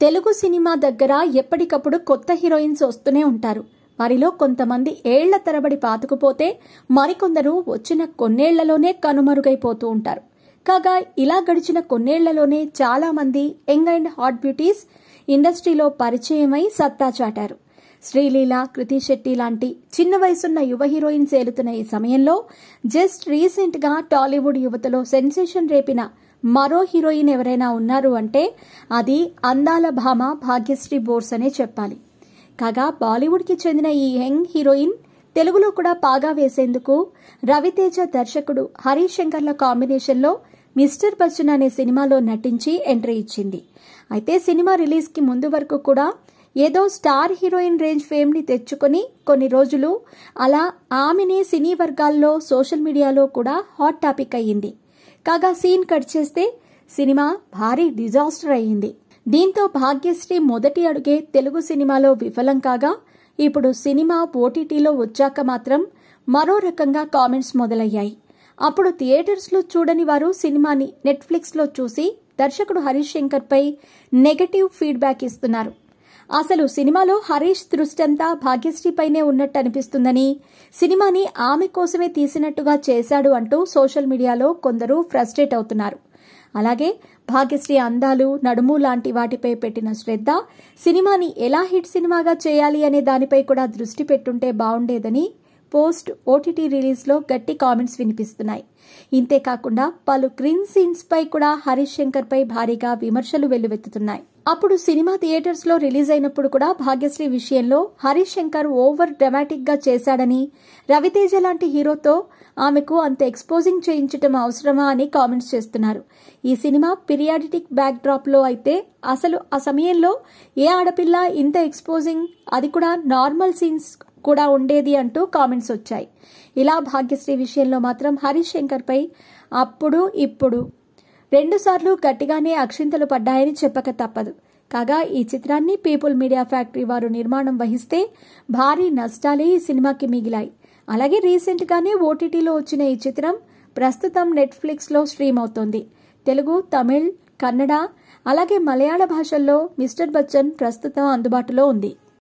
Telugu cinema దగ్గర ఎప్పటికప్పుడు కొత్త హీరోయిన్స్ వస్తూనే ఉంటారు. వారిలో కొంతమంది ఏళ్ల తరబడి పాతుకుపోతే మరికొందరు వచ్చిన కొన్నేళ్లలోనే కనుమరుగైపోతూ ఉంటారు. కాగా ఇలా గడిచిన కొన్నేళ్లలోనే చాలా మంది యంగ్ అండ్ హాట్ బ్యూటీస్ ఇండస్ట్రీలో పరిచయమై సత్తా చాటారు. శ్రీలీల, కృతి శెట్టి లాంటి చిన్న వయసున్న యువ హీరోయిన్స్ ఏలుతున్న ఈ సమయంలో జస్ట్ రీసెంట్ గా టాలీవుడ్ యువతలో సెన్సేషన్ రేపిన మరో హీరోయిన్ ఎవరైనా ఉన్నారు అంటే అది అందాల భామ భాగ్యశ్రీ బోర్స్ అనే చెప్పాలి. కాగా బాలీవుడ్ కి చెందిన ఈ యంగ్ హీరోయిన్ తెలుగులో కూడా పాగా వేసేందుకు రవితేజ దర్శకుడు హరీష్ శంకర్ల కాంబినేషన్లో మిస్టర్ బచ్చన్ అనే సినిమాలో నటించి ఎంట్రీ ఇచ్చింది. అయితే సినిమా రిలీజ్ కి ముందు వరకు కూడా ఏదో స్టార్ హీరోయిన్ రేంజ్ ఫేమ్ ని తెచ్చుకొని కొన్ని రోజులు అలా ఆమెనే సినీ వర్గాల్లో సోషల్ మీడియాలో కూడా హాట్ టాపిక్ అయ్యింది. కాగా సీన్ కట్ చేస్తే సినిమా భారీ డిజాస్టర్ అయ్యింది. దీంతో భాగ్యశ్రీ మొదటి అడుగే తెలుగు సినిమాలో విఫలం కాగా ఇప్పుడు సినిమా ఓటీటీలో వచ్చాక మాత్రం మరో రకంగా కామెంట్స్ మొదలయ్యాయి. అప్పుడు థియేటర్స్లో చూడని వారు సినిమాని నెట్ఫ్లిక్స్లో చూసి దర్శకుడు హరీష్ శంకర్ పై నెగటివ్ ఫీడ్బ్యాక్ ఇస్తున్నారు. అసలు సినిమాలో హరీష్ దృష్టంతా భాగ్యశ్రీపైనే ఉన్నట్టు అనిపిస్తుందని, సినిమాని ఆమె కోసమే తీసినట్టుగా చేశాడు అంటూ సోషల్ మీడియాలో కొందరు ఫ్రస్ట్రేట్ అవుతున్నారు. అలాగే భాగ్యశ్రీ అందాలు, నడుము లాంటి వాటిపై పెట్టిన శ్రద్ధ సినిమాని ఎలా హిట్ సినిమాగా చేయాలి అనే దానిపై కూడా దృష్టి పెట్టుంటే బాగుండేదని పోస్ట్ ఓటీటీ రిలీజ్లో గట్టి కామెంట్స్ వినిపిస్తున్నాయి. ఇంతేకాకుండా పలు క్రిన్ సీన్స్ పై కూడా హరీష్ శంకర్ పై భారీగా విమర్శలు వెల్లువెత్తుతున్నాయి. అప్పుడు సినిమా థియేటర్స్ లో రిలీజ్ అయినప్పుడు కూడా భాగ్యశ్రీ విషయంలో హరీష్ శంకర్ ఓవర్ డ్రామాటిక్ గా చేశాడని, రవితేజ లాంటి హీరోతో ఆమెకు అంత ఎక్స్పోజింగ్ చేయించడం అవసరమా అని కామెంట్స్ చేస్తున్నారు. ఈ సినిమా పీరియాడిటిక్ బ్యాక్ డ్రాప్ లో అయితే అసలు ఆ సమయంలో ఏ ఆడపిల్ల ఇంత ఎక్స్పోజింగ్, అది కూడా నార్మల్ సీన్స్ కూడా ఉండేది అంటూ కామెంట్స్ వచ్చాయి. ఇలా భాగ్యశ్రీ విషయంలో మాత్రం హరీష్ శంకర్ పై అప్పుడు ఇప్పుడు 2 సార్లు గట్టిగానే అక్షింతలు పడ్డాయని చెప్పక తప్పదు. కాగా ఈ చిత్రాన్ని పీపుల్ మీడియా ఫ్యాక్టరీ వారు నిర్మాణం వహిస్తే భారీ నష్టాలే ఈ సినిమాకి మిగిలాయి. అలాగే రీసెంట్ గానే ఓటీటీలో వచ్చిన ఈ చిత్రం ప్రస్తుతం నెట్ఫ్లిక్స్ లో స్ట్రీమ్ అవుతోంది. తెలుగు, తమిళ్, కన్నడ అలాగే మలయాళ భాషల్లో మిస్టర్ బచ్చన్ ప్రస్తుతం అందుబాటులో ఉంది.